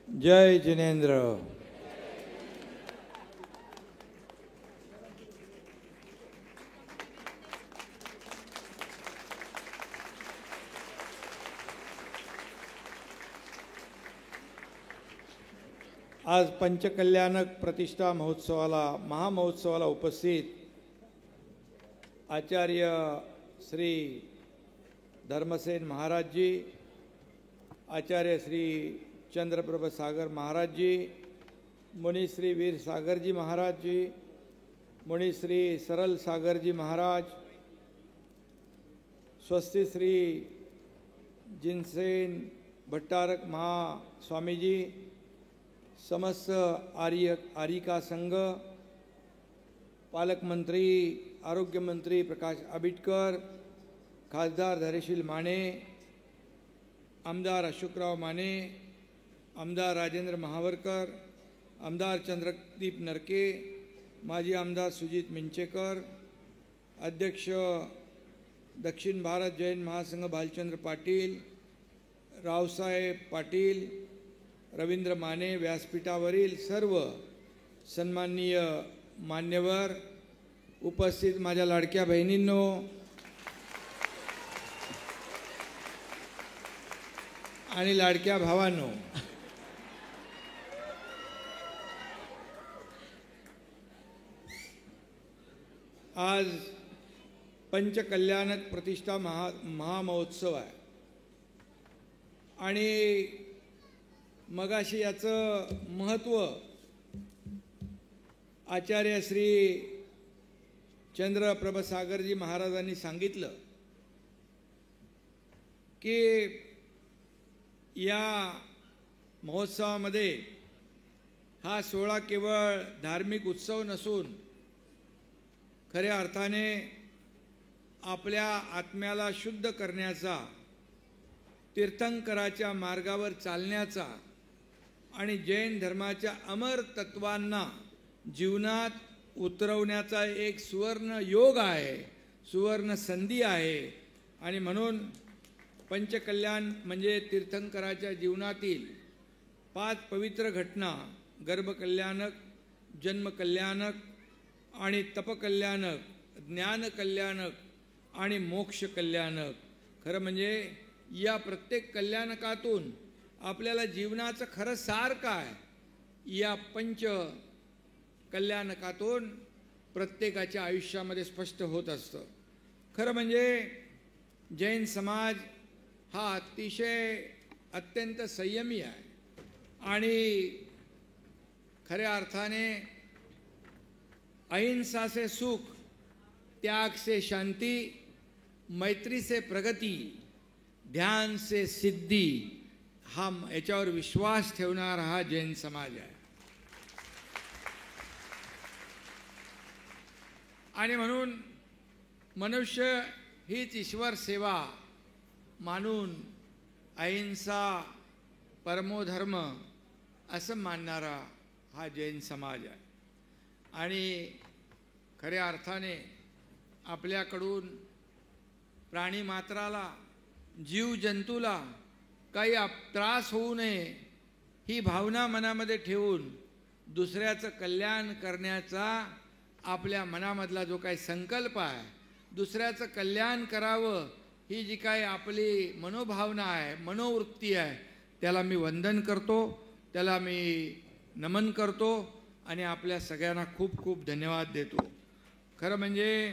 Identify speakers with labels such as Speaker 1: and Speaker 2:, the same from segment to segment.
Speaker 1: जय जिनेंद्र। आज पंचकल्याणक प्रतिष्ठा महोत्सवाला महामहोत्सवाला उपस्थित आचार्य श्री धर्मसेन महाराज जी, आचार्य श्री चंद्रप्रभ सागर महाराज जी, मुनि श्री वीर सागर जी महाराज जी, मुनि श्री सरल सागर जी महाराज, स्वस्ति श्री जिनसेन भट्टारक महास्वामी जी, समस्त आर्यिका संघ, पालक मंत्री आरोग्य मंत्री प्रकाश आंबेडकर, खासदार धैर्यशील माने, आमदार अशोकराव माने, आमदार राजेंद्र महावरकर, आमदार चंद्रदीप नरके, माजी आमदार सुजित मिंचेकर, अध्यक्ष दक्षिण भारत जैन महासंघ भालचंद्र पाटील, रावसाहेब पाटील, रवींद्र माने, व्यासपीठावरील सर्व सन्माननीय मान्यवर, उपस्थित माझ्या लाडक्या बहिणींनो, आणि लाडक्या भावांनो, आज पंचकल्याणक प्रतिष्ठा महामहोत्सव आहे आणि मगाशी याचं महत्त्व आचार्य श्री चंद्रप्रभ सागरजी महाराजांनी सांगितलं की या महोत्सवामध्ये हा सोहळा केवळ धार्मिक उत्सव नसून खऱ्या अर्थाने आपल्या आत्म्याला शुद्ध करण्याचा, तीर्थंकराच्या मार्गावर चालण्याचा आणि जैन धर्माच्या अमर तत्वांना जीवनात उतरवण्याचा एक सुवर्ण योग आहे, सुवर्ण संधी आहे। आणि म्हणून पंचकल्याण म्हणजे तीर्थंकराच्या जीवनातील 5 पवित्र घटना, गर्भकल्याणक, जन्मकल्याणक आणि तपकल्याणक, ज्ञानकल्याणक आणि मोक्षकल्याणक। खरं म्हणजे या प्रत्येक कल्याणकातून आपल्याला जीवनाचं खरं सार काय या पंच कल्याणकातून प्रत्येकाच्या आयुष्यामध्ये स्पष्ट होत असतं। खरं म्हणजे जैन समाज हा अत्यंत संयमी आहे आणि खऱ्या अर्थाने अहिंसा से सुख, त्याग से शांति, मैत्री से प्रगति, ध्यान से सिद्धि हा याच्यावर विश्वास ठेवणारा हा जैन समाज आहे। आणि म्हणून मनुष्य हीच ईश्वर सेवा मानून अहिंसा परमोधर्म असं मानणारा हा जैन समाज आहे। आणि खऱ्या अर्थाने आपल्याकडून प्राणी मात्राला, जीव जंतूला काही त्रास होऊ नये ही भावना मनामध्ये ठेवून दुसऱ्याचं कल्याण करण्याचा आपल्या मनामधला जो काही संकल्प आहे, दुसऱ्याचं कल्याण करावं ही जी काही आपली मनोभावना आहे, मनोवृत्ती आहे, त्याला मी वंदन करतो, त्याला मी नमन करतो आणि आपल्या सगळ्यांना खूप खूप धन्यवाद देतो। खरं म्हणजे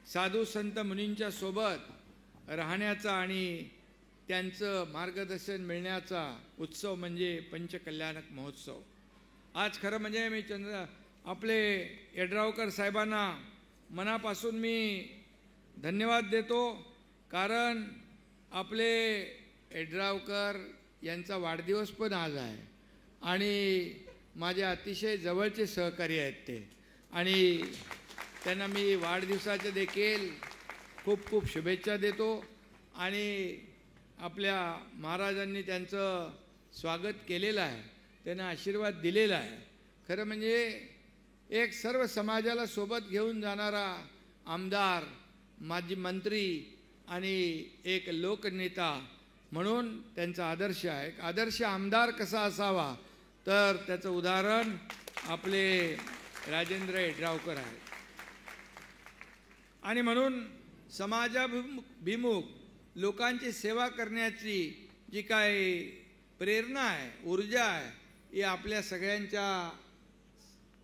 Speaker 1: साधू संत मुनींच्या सोबत राहण्याचा आणि त्यांचं मार्गदर्शन मिळण्याचा उत्सव म्हणजे पंचकल्याणक महोत्सव। आज खरं म्हणजे मी आपले यड्रावकर साहेबांना मनापासून मी धन्यवाद देतो, कारण आपले यड्रावकर यांचा वाढदिवस पण आज आहे आणि माझे अतिशय जवळचे सहकारी आहेत ते, आणि त्यांना मी वाढदिवसाचे देखील खूप खूप शुभेच्छा देतो। आणि आपल्या महाराजांनी त्यांचं स्वागत केलेलं आहे, त्यांना आशीर्वाद दिलेला आहे। खरं म्हणजे एक सर्व समाजाला सोबत घेऊन जाणारा आमदार, माजी मंत्री आणि एक लोकनेता म्हणून त्यांचा आदर्श आहे. आदर्श आमदार कसा असावा तर त्याचं उदाहरण आपले राजेंद्र यड्रावकर आहेत. आणि म्हणून समाजाभिमुख लोकांची सेवा करण्याची जी काय प्रेरणा आहे, ऊर्जा आहे, ही आपल्या सगळ्यांच्या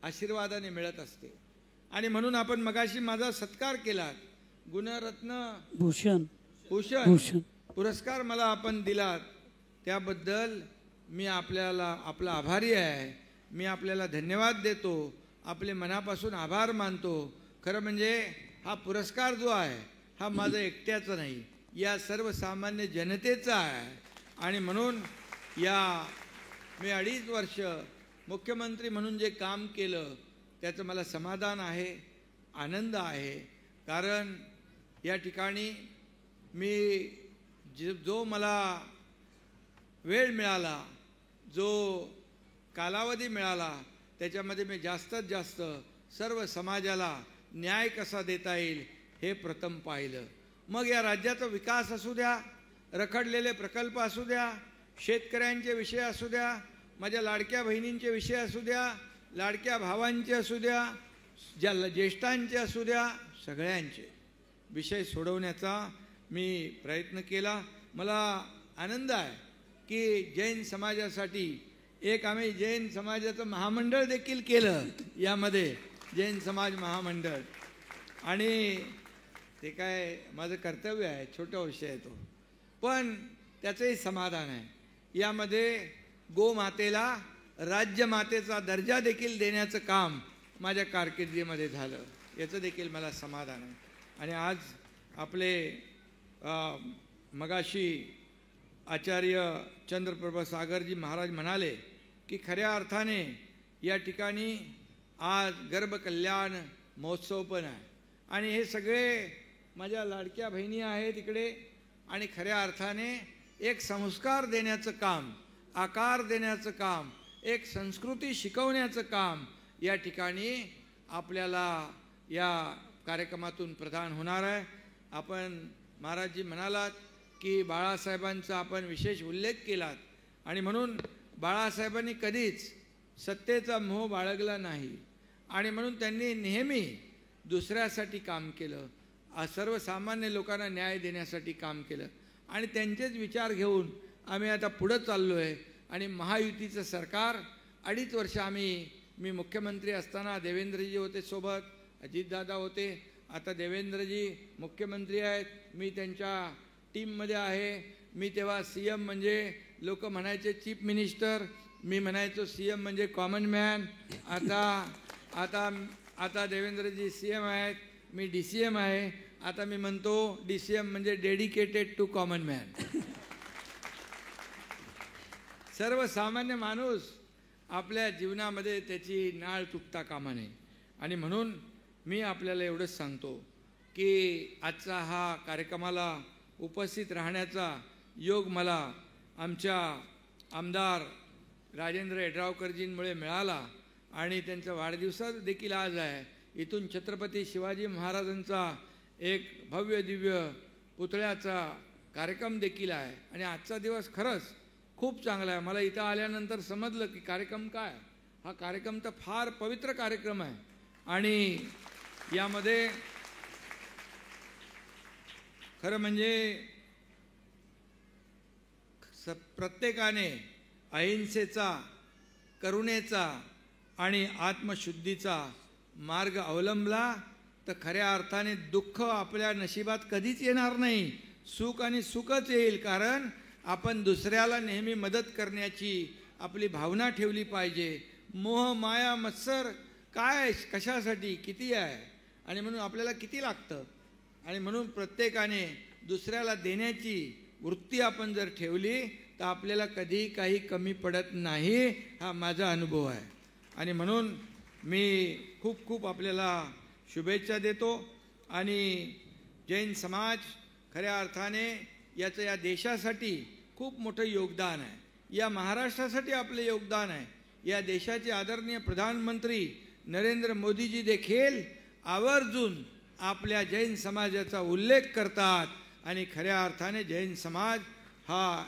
Speaker 1: आशीर्वादाने मिळत असते. आणि म्हणून आपण मगाशी माझा सत्कार केला, गुणरत्न भूषण पुरस्कार मला आपण दिलात, त्याबद्दल मी आपला आभारी आहे. मी आपल्याला धन्यवाद देतो, आपले मनापासून आभार मानतो. खरं म्हणजे हा पुरस्कार जो आहे हा माझा एकट्याचा नाही, या सर्वसामान्य जनतेचा आहे. आणि म्हणून मी 2.5 वर्ष मुख्यमंत्री म्हणून जे काम केलं त्याचं मला समाधान आहे, आनंद आहे. कारण या ठिकाणी जो मला वेळ मिळाला, जो कालावधी मिळाला, त्याच्यामध्ये मी जास्तीत जास्त सर्व समाजाला न्याय कसा देता येईल हे प्रथम पाहिलं. मग या राज्याचा विकास असू द्या, रखडलेले प्रकल्प असू द्या, शेतकऱ्यांचे विषय असू द्या, माझ्या लाडक्या बहिणींचे विषय असू द्या, लाडक्या भावांचे असू द्या, ज्येष्ठांचे असू द्या, सगळ्यांचे विषय सोडवण्याचा मी प्रयत्न केला. मला आनंद आहे की जैन समाजासाठी आम्ही जैन समाजाचं महामंडळ देखील केलं, यामध्ये जैन समाज महामंडळ. आणि ते काय माझं कर्तव्य आहे, छोटा विषय आहे तो, पण त्याचंही समाधान आहे. यामध्ये गोमातेला राज्यमातेचा दर्जा देखील देण्याचं काम माझ्या कारकिर्दीमध्ये झालं, याचं देखील मला समाधान आहे. आणि आज आपले मगाशी आचार्य चंद्रप्रभा सागरजी महाराज म्हणाले की खऱ्या अर्थाने या ठिकाणी आज गर्भ कल्याण महोत्सव पण आहे. आणि हे सगळे माझ्या लाडक्या बहिणी आहेत इकडे. आणि खऱ्या अर्थाने एक संस्कार देण्याचं काम, आकार देण्याचं काम, एक संस्कृती शिकवण्याचं काम या ठिकाणी आपल्याला या कार्यक्रमातून प्रदान होणार आहे. आपण महाराजजी म्हणालात की बाळासाहेबांचा आपण विशेष उल्लेख केलात. आणि म्हणून बाळासाहेबांनी कधीच सत्तेचा मोह बाळगला नाही. आणि म्हणून त्यांनी नेहमी दुसऱ्यासाठी काम केलं, सर्वसामान्य लोकांना न्याय देण्यासाठी काम केलं. आणि त्यांचेच विचार घेऊन आम्ही आता पुढं चाललो आहे. आणि महायुतीचं सरकार 2.5 वर्ष मी मुख्यमंत्री असताना देवेंद्रजी होते सोबत, अजितदादा होते, आता देवेंद्रजी मुख्यमंत्री आहेत, मी त्यांच्या टीममध्ये आहे. मी तेव्हा CM म्हणजे लोक म्हणायचे चीफ मिनिस्टर, मी म्हणायचो CM म्हणजे कॉमन मॅन. आता देवेंद्रजी CM आहेत, मी DCM आहे. आता मी म्हणतो DCM म्हणजे डेडिकेटेड टू कॉमन मॅन. सर्वसामान्य माणूस आपल्या जीवनामध्ये त्याची नाळ तुटता कामा नये. आणि म्हणून मी आपल्याला एवढंच सांगतो की आजचा हा कार्यक्रमाला उपस्थित राहण्याचा योग मला आमच्या आमदार राजेंद्र यड्रावकरजींमुळे मिळाला. आणि त्यांचा वाढदिवस देखील आज आहे. इथून छत्रपती शिवाजी महाराजांचा एक भव्य दिव्य पुतळ्याचा कार्यक्रम देखील आहे. आणि आजचा दिवस खरंच खूप चांगला आहे. मला इथं आल्यानंतर समजलं की कार्यक्रम काय, हा कार्यक्रम तर फार पवित्र कार्यक्रम आहे. आणि यामध्ये खरं म्हणजे प्रत्येकाने अहिंसेचा, करुणेचा आणि आत्मशुद्धीचा मार्ग अवलंबला तर खऱ्या अर्थाने दुःख आपल्या नशिबात कधीच येणार नाही, सुख आणि सुखच येईल. कारण आपण दुसऱ्याला नेहमी मदत करण्याची आपली भावना ठेवली पाहिजे. मोह माया मत्सर काय, कशासाठी, किती आहे आणि म्हणून आपल्याला किती लागतं. आणि म्हणून प्रत्येकाने दुसऱ्याला देण्याची वृत्ती आपण जर ठेवली तर आपल्याला कधी काही कमी पडत नाही, हा माझा अनुभव आहे. आणि म्हणून मी खूप खूप आपल्याला शुभेच्छा देतो. आणि जैन समाज खऱ्या अर्थाने याचं या देशासाठी खूप मोठं योगदान आहे, या महाराष्ट्रासाठी आपलं योगदान आहे. या देशाचे आदरणीय प्रधानमंत्री नरेंद्र मोदीजी देखील आवर्जून आपल्या जैन समाजाचा उल्लेख करतात. आणि खऱ्या अर्थाने जैन समाज हा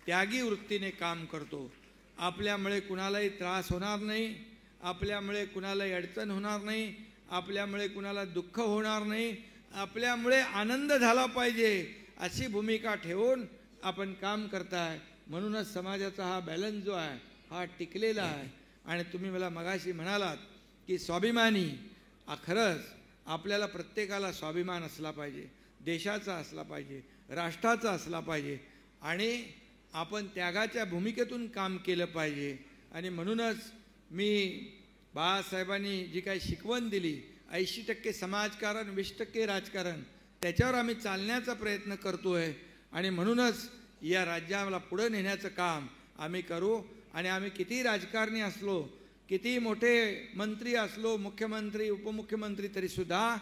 Speaker 1: त्यागी वृत्तीने काम करतो. आपल्यामुळे कुणालाही त्रास होणार नाही, आपल्यामुळे कुणालाही अडचण होणार नाही, आपल्यामुळे कुणाला दुःख होणार नाही, आपल्यामुळे आनंद झाला पाहिजे अशी भूमिका ठेवून आपण काम करताय. म्हणूनच समाजाचा हा बॅलन्स जो आहे हा टिकलेला आहे. आणि तुम्ही मला मगाशी म्हणालात की स्वाभिमानी, खरंच आपल्याला प्रत्येकाला स्वाभिमान असला पाहिजे, देशाचा असला पाहिजे, राष्ट्राचा असला पाहिजे आणि आपण त्यागाच्या भूमिकेतून काम केलं पाहिजे. आणि म्हणूनच मी बाळासाहेबांनी जी काही शिकवण दिली, 80% समाजकारण 20% राजकारण, त्याच्यावर आम्ही चालण्याचा प्रयत्न करतो आहे. आणि म्हणूनच या राज्याला पुढे नेण्याचं काम आम्ही करू. आणि आम्ही किती राजकारणी असलो, किती मोठे मंत्री असलो, मुख्यमंत्री उपमुख्यमंत्री, तरीसुद्धा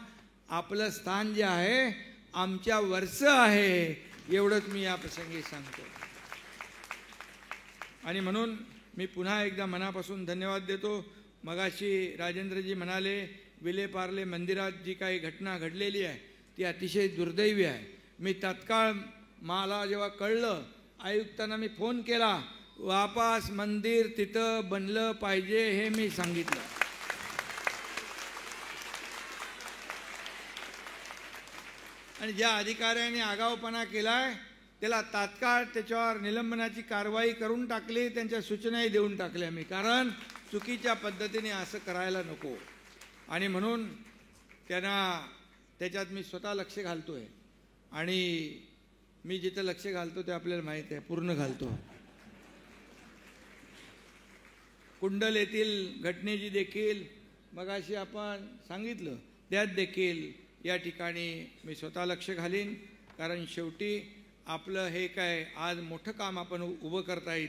Speaker 1: आपलं स्थान जे आहे आमच्या वरचं आहे, एवढंच मी या प्रसंगी सांगतो. आणि म्हणून मी पुन्हा एकदा मनापासून धन्यवाद देतो. मगाशी राजेंद्रजी म्हणाले विलेपार्ले मंदिरात जी काही घटना घडलेली आहे ती अतिशय दुर्दैवी आहे. मी तात्काळ मला जेव्हा कळलं, आयुक्तांना मी फोन केला, वापस मंदिर तिथं बनलं पाहिजे हे मी सांगितलं. आणि ज्या अधिकाऱ्यांनी आगाऊपणा केलाय त्याला तात्काळ त्याच्यावर निलंबनाची कारवाई करून टाकली, त्यांच्या सूचनाही देऊन टाकल्या मी, कारण चुकीच्या पद्धतीने असं करायला नको. आणि म्हणून त्याच्यात मी स्वतः लक्ष घालतोय. आणि मी जिथं लक्ष घालतो ते आपल्याला माहीत आहे, पूर्ण घालतो. कुंडल येथील घटनेची देखील मगाशी आपण सांगितलं, त्यात देखील या ठिकाणी मी स्वतः लक्ष घालीन. कारण शेवटी आपलं हे काय आज मोठं काम आपण उभं करताय,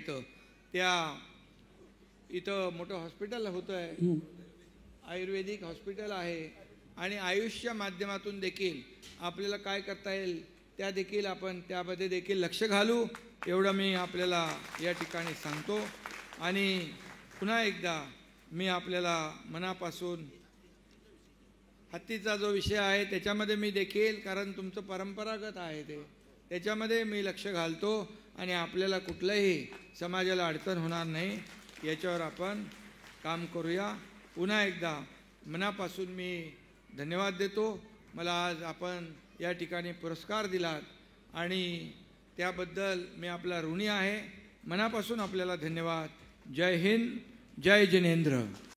Speaker 1: इथं मोठं हॉस्पिटल होतं आहे, आयुर्वेदिक हॉस्पिटल आहे. आणि आयुषच्या माध्यमातून देखील आपल्याला काय करता येईल त्या देखील आपण त्यामध्ये देखील लक्ष घालू, एवढं मी आपल्याला या ठिकाणी सांगतो. आणि पुन्हा एकदा मी आपल्याला मनापासून हत्तीचा जो विषय आहे त्याच्यामध्ये मी देखील, कारण तुमचं परंपरागत आहे ते, त्याच्यामध्ये मी लक्ष घालतो. आणि आपल्याला कुठलंही समाजाला अडचण होणार नाही याच्यावर आपण काम करूया. पुन्हा एकदा मनापासून मी धन्यवाद देतो. मला आज आपण या ठिकाणी पुरस्कार दिलात आणि त्याबद्दल मी आपला ऋणी आहे. मनापासून आपल्याला धन्यवाद. जय हिंद, जय जिनेंद्र.